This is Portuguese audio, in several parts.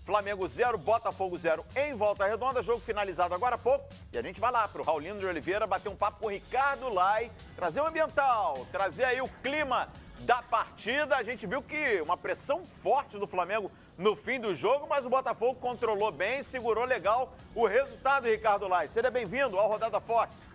Flamengo 0, Botafogo 0 em Volta Redonda, jogo finalizado agora há pouco. E a gente vai lá para o Raulino de Oliveira bater um papo com o Ricardo Lai, trazer o ambiental, trazer aí o clima da partida. A gente viu que uma pressão forte do Flamengo no fim do jogo, mas o Botafogo controlou bem, segurou legal o resultado, Ricardo Lai. Seja bem-vindo ao Rodada Fortes.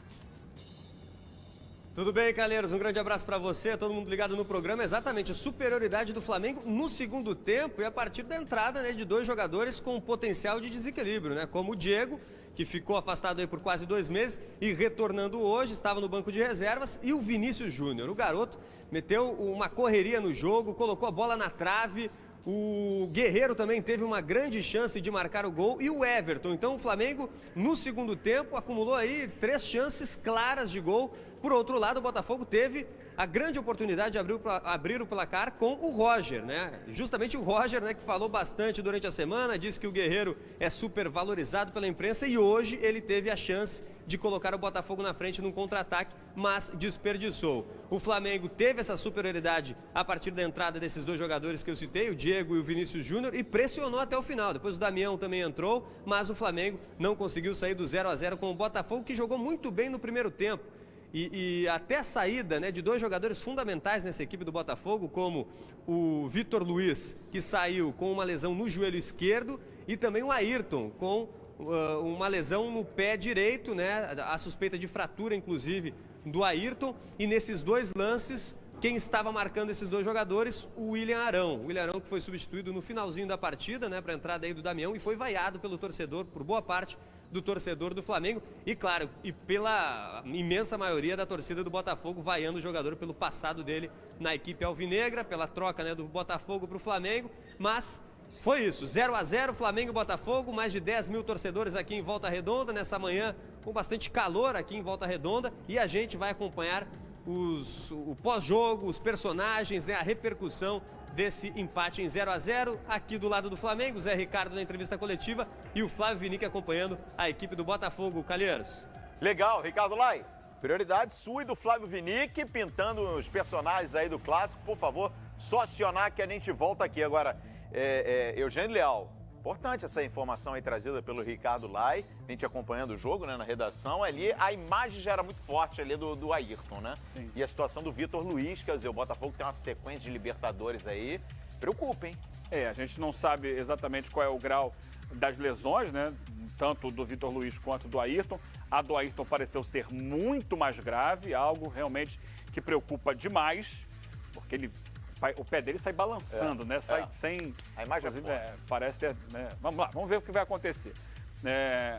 Tudo bem, Calheiros? Um grande abraço para você, todo mundo ligado no programa. Exatamente, a superioridade do Flamengo no segundo tempo e a partir da entrada, né, de dois jogadores com potencial de desequilíbrio, né? Como o Diego, que ficou afastado aí por quase 2 meses e retornando hoje, estava no banco de reservas, e o Vinícius Júnior. O garoto meteu uma correria no jogo, colocou a bola na trave. O Guerreiro também teve uma grande chance de marcar o gol e o Everton. Então o Flamengo, no segundo tempo, acumulou aí 3 chances claras de gol. Por outro lado, o Botafogo teve a grande oportunidade de abrir o placar com o Roger, né? Justamente o Roger, né, que falou bastante durante a semana, disse que o Guerreiro é super valorizado pela imprensa e hoje ele teve a chance de colocar o Botafogo na frente num contra-ataque, mas desperdiçou. O Flamengo teve essa superioridade a partir da entrada desses dois jogadores que eu citei, o Diego e o Vinícius Júnior, e pressionou até o final. Depois o Damião também entrou, mas o Flamengo não conseguiu sair do 0-0 com o Botafogo, que jogou muito bem no primeiro tempo. E até a saída, né, de dois jogadores fundamentais nessa equipe do Botafogo, como o Vitor Luiz, que saiu com uma lesão no joelho esquerdo, e também o Ayrton, com uma lesão no pé direito, né, a suspeita de fratura, inclusive, do Ayrton. E nesses dois lances, quem estava marcando esses dois jogadores? O William Arão. O William Arão, que foi substituído no finalzinho da partida, né, para a entrada aí do Damião, e foi vaiado pelo torcedor, por boa parte do torcedor do Flamengo, e claro, e pela imensa maioria da torcida do Botafogo, vaiando o jogador pelo passado dele na equipe alvinegra, pela troca, né, do Botafogo para o Flamengo. Mas foi isso, 0-0, Flamengo e Botafogo, mais de 10 mil torcedores aqui em Volta Redonda, nessa manhã com bastante calor aqui em Volta Redonda, e a gente vai acompanhar o pós-jogo, os personagens, né, a repercussão desse empate em 0-0, aqui do lado do Flamengo, o Zé Ricardo na entrevista coletiva e o Flávio Vinick acompanhando a equipe do Botafogo. Calheiros. Legal, Ricardo Lai. Prioridade sua e do Flávio Vinick, pintando os personagens aí do clássico. Por favor, só acionar que a gente volta aqui. Agora, Eugênio Leal, importante essa informação aí trazida pelo Ricardo Lai, a gente acompanhando o jogo, né, na redação. Ali a imagem já era muito forte ali do Ayrton, né? Sim. E a situação do Vitor Luiz, quer dizer, o Botafogo tem uma sequência de Libertadores aí, preocupa, hein? A gente não sabe exatamente qual é o grau das lesões, né? Tanto do Vitor Luiz quanto do Ayrton. A do Ayrton pareceu ser muito mais grave, algo realmente que preocupa demais, porque o pé dele sai balançando, né? Sai sem... A imagem parece ter... Né? Vamos lá, vamos ver o que vai acontecer.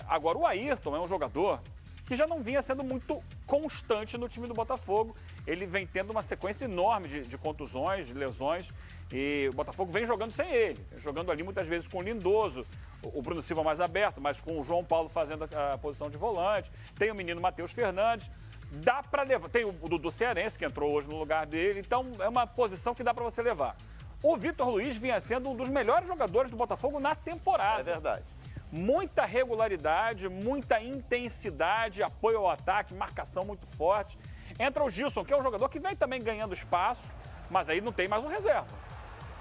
Agora, o Ayrton é um jogador que já não vinha sendo muito constante no time do Botafogo. Ele vem tendo uma sequência enorme de contusões, de lesões, e o Botafogo vem jogando sem ele. Jogando ali muitas vezes com o Lindoso, o Bruno Silva mais aberto, mas com o João Paulo fazendo a posição de volante. Tem o menino Matheus Fernandes. Dá para levar. Tem o Dudu Cearense, que entrou hoje no lugar dele. Então, é uma posição que dá para você levar. O Vitor Luiz vinha sendo um dos melhores jogadores do Botafogo na temporada. É verdade. Muita regularidade, muita intensidade, apoio ao ataque, marcação muito forte. Entra o Gilson, que é um jogador que vem também ganhando espaço, mas aí não tem mais um reserva.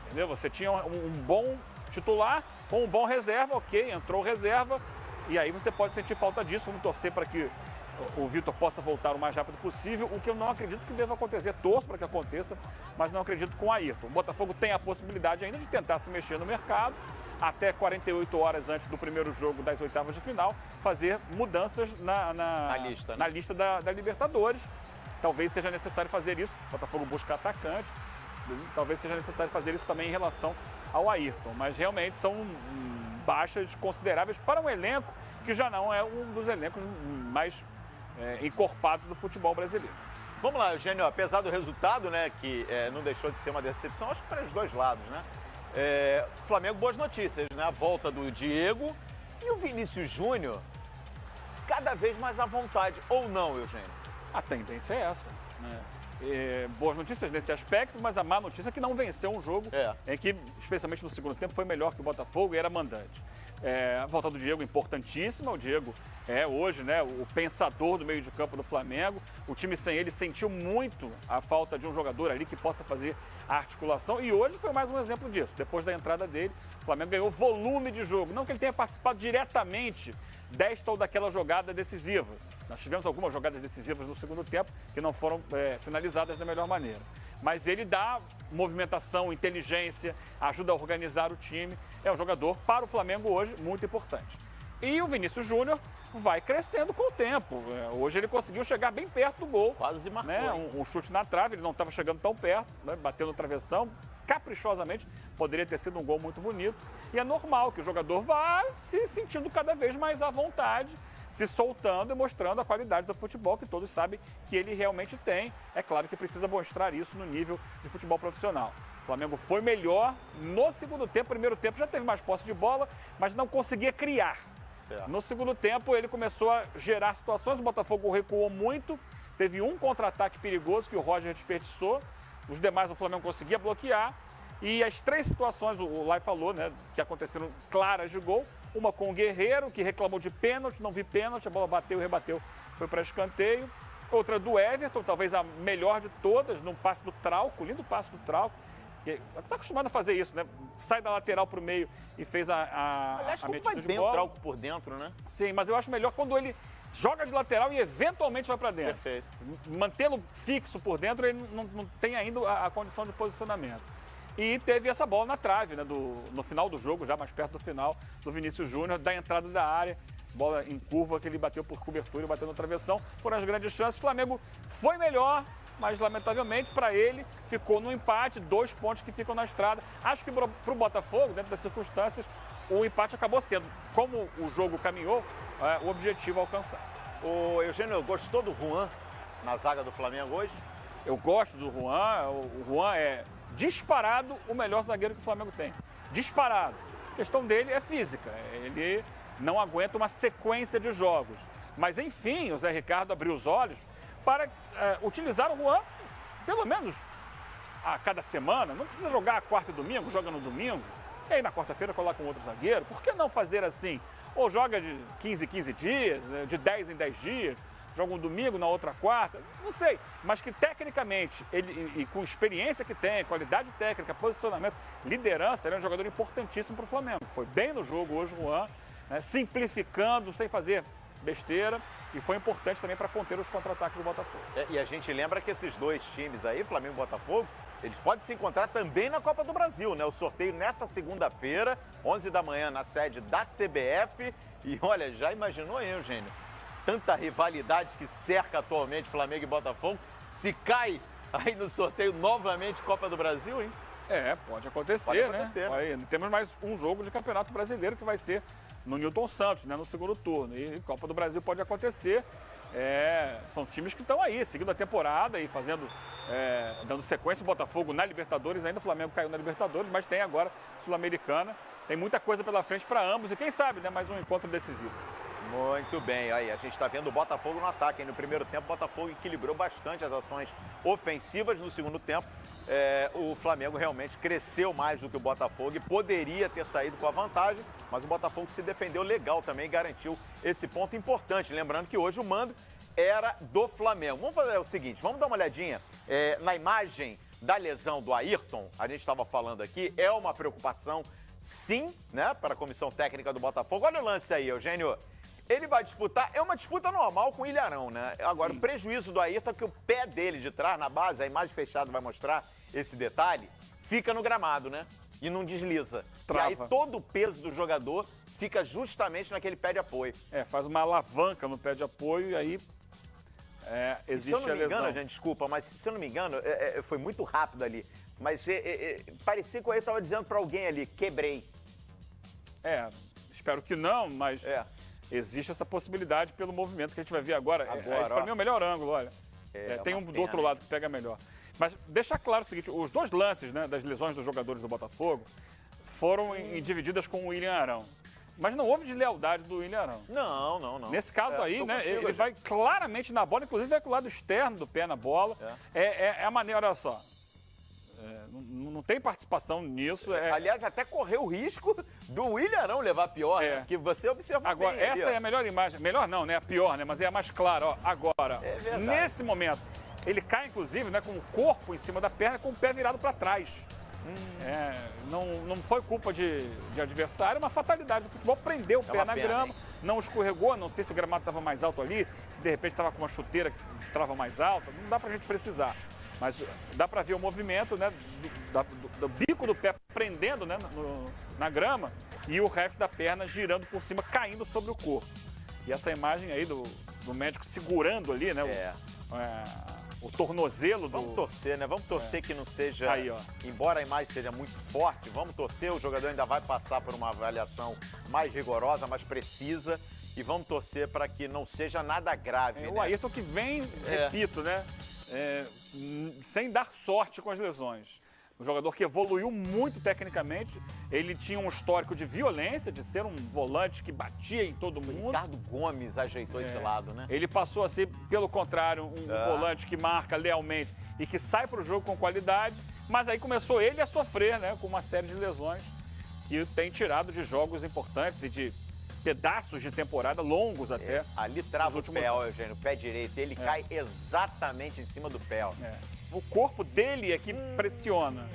Entendeu? Você tinha um bom titular com um bom reserva, ok, entrou reserva, e aí você pode sentir falta disso. Vamos torcer para que o Vitor possa voltar o mais rápido possível, o que eu não acredito que deva acontecer. Torço para que aconteça, mas não acredito com o Ayrton. O Botafogo tem a possibilidade ainda de tentar se mexer no mercado, até 48 horas antes do primeiro jogo das oitavas de final, fazer mudanças na lista, né? Na lista da Libertadores. Talvez seja necessário fazer isso. O Botafogo busca atacante. Talvez seja necessário fazer isso também em relação ao Ayrton. Mas realmente são baixas consideráveis para um elenco que já não é um dos elencos mais encorpados do futebol brasileiro. Vamos lá, Eugênio, apesar do resultado, né, que não deixou de ser uma decepção, acho que para os dois lados, né? Flamengo, boas notícias, né? A volta do Diego e o Vinícius Júnior cada vez mais à vontade, ou não, Eugênio? A tendência é essa, né? Boas notícias nesse aspecto, mas a má notícia é que não venceu um jogo em que, especialmente no segundo tempo, foi melhor que o Botafogo e era mandante. A volta do Diego importantíssima. O Diego é hoje, né, o pensador do meio de campo do Flamengo. O time sem ele sentiu muito a falta de um jogador ali que possa fazer a articulação. E hoje foi mais um exemplo disso. Depois da entrada dele, o Flamengo ganhou volume de jogo. Não que ele tenha participado diretamente desta ou daquela jogada decisiva. Nós tivemos algumas jogadas decisivas no segundo tempo que não foram finalizadas da melhor maneira. Mas ele dá movimentação, inteligência, ajuda a organizar o time. É um jogador, para o Flamengo hoje, muito importante. E o Vinícius Júnior vai crescendo com o tempo. Hoje ele conseguiu chegar bem perto do gol. Quase marcou. Né? Um chute na trave, ele não estava chegando tão perto, né? Bateu no travessão, caprichosamente. Poderia ter sido um gol muito bonito. E é normal que o jogador vá se sentindo cada vez mais à vontade, se soltando e mostrando a qualidade do futebol que todos sabem que ele realmente tem. É claro que precisa mostrar isso no nível de futebol profissional. O Flamengo foi melhor no segundo tempo. Primeiro tempo já teve mais posse de bola, mas não conseguia criar. Certo. No segundo tempo ele começou a gerar situações, o Botafogo recuou muito, teve um contra-ataque perigoso que o Roger desperdiçou, os demais o Flamengo conseguia bloquear. E as três situações, o Lai falou, né, que aconteceram claras de gol. Uma com o Guerreiro, que reclamou de pênalti, não vi pênalti, a bola bateu e rebateu, foi para escanteio. Outra do Everton, talvez a melhor de todas, num passe do Trauco, lindo passe do Trauco. Está acostumado a fazer isso, né? Sai da lateral para o meio e fez Aliás, como vai bem o Trauco por dentro, né? Sim, mas eu acho melhor quando ele joga de lateral e eventualmente vai para dentro. Perfeito. Mantê-lo fixo por dentro, ele não tem ainda a condição de posicionamento. E teve essa bola na trave, né, no final do jogo, já mais perto do final, do Vinícius Júnior, da entrada da área. Bola em curva que ele bateu por cobertura e bateu no travessão. Foram as grandes chances. O Flamengo foi melhor, mas lamentavelmente para ele ficou no empate, 2 pontos que ficam na estrada. Acho que para o Botafogo, dentro das circunstâncias, o empate acabou sendo, como o jogo caminhou, o objetivo alcançado. O Eugênio, gostou do Juan na zaga do Flamengo hoje? Eu gosto do Juan. O Juan é disparado o melhor zagueiro que o Flamengo tem. Disparado. A questão dele é física. Ele não aguenta uma sequência de jogos. Mas, enfim, o Zé Ricardo abriu os olhos para utilizar o Juan, pelo menos a cada semana. Não precisa jogar quarta e domingo, joga no domingo. E aí na quarta-feira coloca um outro zagueiro. Por que não fazer assim? Ou joga de 15 em 15 dias, de 10 em 10 dias. Joga um domingo, na outra quarta, não sei. Mas que tecnicamente, ele, e com experiência que tem, qualidade técnica, posicionamento, liderança, ele é um jogador importantíssimo para o Flamengo. Foi bem no jogo hoje o Juan, né, simplificando, sem fazer besteira. E foi importante também para conter os contra-ataques do Botafogo. E a gente lembra que esses dois times aí, Flamengo e Botafogo, eles podem se encontrar também na Copa do Brasil, né? O sorteio nessa segunda-feira, 11 da manhã, na sede da CBF. E olha, já imaginou aí, Eugênio? Tanta rivalidade que cerca atualmente Flamengo e Botafogo, se cai aí no sorteio novamente Copa do Brasil, hein? Pode acontecer, pode acontecer, né? Aí, temos mais um jogo de Campeonato Brasileiro que vai ser no Newton Santos, né, no segundo turno. E Copa do Brasil pode acontecer. São times que estão aí, seguindo a temporada e fazendo, dando sequência. O Botafogo na Libertadores, ainda o Flamengo caiu na Libertadores, mas tem agora Sul-Americana. Tem muita coisa pela frente para ambos e quem sabe, né, mais um encontro decisivo. Muito bem, aí a gente está vendo o Botafogo no ataque. No primeiro tempo, o Botafogo equilibrou bastante as ações ofensivas. No segundo tempo, o Flamengo realmente cresceu mais do que o Botafogo e poderia ter saído com a vantagem, mas o Botafogo se defendeu legal também e garantiu esse ponto importante. Lembrando que hoje o mando era do Flamengo. Vamos fazer o seguinte, vamos dar uma olhadinha na imagem da lesão do Ayrton. A gente estava falando aqui, é uma preocupação, sim, né, para a comissão técnica do Botafogo. Olha o lance aí, Eugênio. Ele vai disputar, é uma disputa normal com o Ilharão, né? Agora, sim, o prejuízo do Ayrton é que o pé dele de trás, na base, a imagem fechada vai mostrar esse detalhe, fica no gramado, né? E não desliza. Trava. E aí todo o peso do jogador fica justamente naquele pé de apoio. Faz uma alavanca no pé de apoio e aí existe a lesão. Se eu não me engano, gente, desculpa, mas se eu não me engano, foi muito rápido ali. Mas parecia que o Ayrton estava dizendo para alguém ali, quebrei. Espero que não, mas... Existe essa possibilidade pelo movimento que a gente vai ver agora. Para mim é o melhor ângulo, olha. Tem um do outro lado que pega melhor. Mas deixar claro o seguinte, os dois lances, né, das lesões dos jogadores do Botafogo foram divididas com o William Arão. Mas não houve deslealdade do William Arão. Não. Nesse caso aí, né, ele vai claramente na bola, inclusive vai com o lado externo do pé na bola. É a maneira, olha só. não tem participação nisso. Aliás, até correu o risco do William Arão levar pior, né? Que você observa agora, bem ali, essa é a melhor imagem. Melhor não, né? A pior, né? Mas é a mais clara, ó. Agora, verdade. nesse momento, ele cai, inclusive, né, com o corpo em cima da perna, com o pé virado para trás. Não foi culpa de adversário, uma fatalidade do futebol. Prendeu o pé na grama, não escorregou. Não sei se o gramado estava mais alto ali, se de repente estava com uma chuteira que estava mais alta. Não dá pra gente precisar. Mas dá para ver o movimento, né, do bico do pé prendendo, né, na grama e o resto da perna girando por cima, caindo sobre o corpo. E essa imagem aí do médico segurando ali, né, o tornozelo do... Vamos torcer, né? Vamos torcer que não seja... Aí, ó. Embora a imagem seja muito forte, vamos torcer. O jogador ainda vai passar por uma avaliação mais rigorosa, mais precisa. E vamos torcer para que não seja nada grave, né? O Ayrton que vem, repito, né? Sem dar sorte com as lesões. Um jogador que evoluiu muito tecnicamente. Ele tinha um histórico de violência, de ser um volante que batia em todo mundo. Ricardo Gomes ajeitou esse lado, né? Ele passou a ser, pelo contrário, um volante que marca lealmente e que sai para o jogo com qualidade. Mas aí começou ele a sofrer, né? Com uma série de lesões que tem tirado de jogos importantes e de pedaços de temporada longos até. Ali trava o pé, ó, Eugênio, o pé direito. Ele cai exatamente em cima do pé, ó. O corpo dele é que pressiona.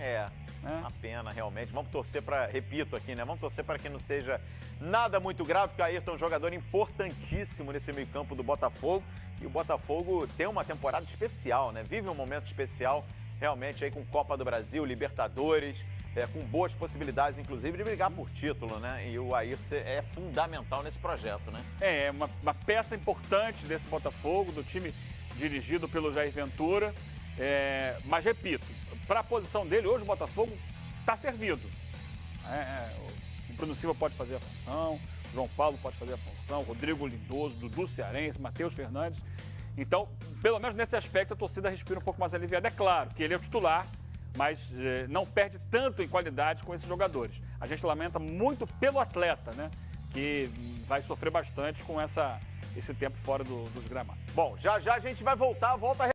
Uma pena, realmente. Vamos torcer para, repito aqui, né? Vamos torcer para que não seja nada muito grave, porque o Ayrton é um jogador importantíssimo nesse meio-campo do Botafogo. E o Botafogo tem uma temporada especial, né? Vive um momento especial, realmente, aí com Copa do Brasil, Libertadores, com boas possibilidades, inclusive, de brigar por título, né? E o Ayrton é fundamental nesse projeto, né? É uma peça importante desse Botafogo, do time dirigido pelo Jair Ventura. Mas, repito, para a posição dele, hoje o Botafogo está servido. O Bruno Silva pode fazer a função, o João Paulo pode fazer a função, Rodrigo Lindoso, Dudu Cearense, Matheus Fernandes. Então, pelo menos nesse aspecto, a torcida respira um pouco mais aliviada. É claro que ele é o titular, mas não perde tanto em qualidade com esses jogadores. A gente lamenta muito pelo atleta, né? Que vai sofrer bastante com esse tempo fora dos gramados. Bom, já a gente vai volta